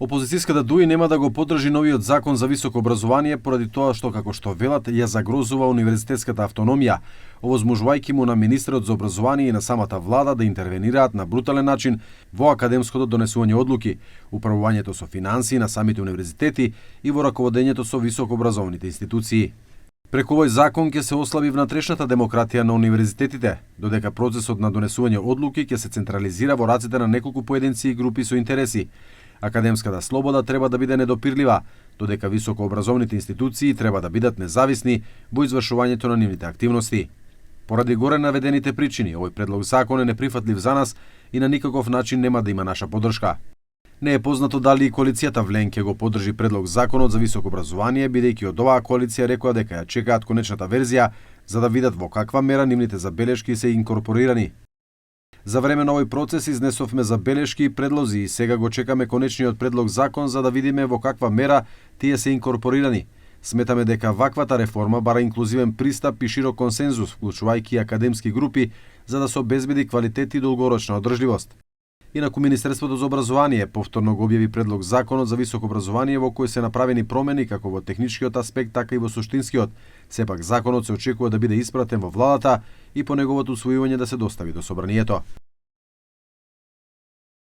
Опозицијската ДУИ нема да го поддржи новиот закон за високо образование поради тоа што, како што велат, ја загрозува универзитетската автономија, овозможувајќи му на министерот за образование и на самата влада да интервенираат на брутален начин во академското донесување одлуки, управувањето со финансии на самите универзитети и во раководењето со високообразовните институции. Преку овој закон ќе се ослаби внатрешната демократија на универзитетите, додека процесот на донесување одлуки ќе се централизира во рацете на неколку поединци и групи со интереси. Академската слобода треба да биде недопирлива, додека високообразовните институции треба да бидат независни во извршувањето на нивните активности. Поради горе наведените причини, овој предлог закон е неприфатлив за нас и на никаков начин нема да има наша поддршка. Не е познато дали и коалицијата Влен ќе го поддржи предлог законот за високо образование, бидејќи од оваа коалиција рекоа дека ја чекаат конечната верзија за да видат во каква мера нивните забелешки се инкорпорирани. За време на овој процес изнесовме забелешки и предлози и сега го чекаме конечниот предлог закон за да видиме во каква мера тие се инкорпорирани. Сметаме дека ваквата реформа бара инклузивен пристап и широк консензус, вклучувајќи академски групи, за да се обезбеди квалитет и долгорочна одржливост. Инаку Министерството за образование повторно го објави предлог законот за високо образование во кој се направени промени како во техничкиот аспект, така и во суштинскиот. Сепак законот се очекува да биде испратен во владата и по неговото усвојување да се достави до собранието.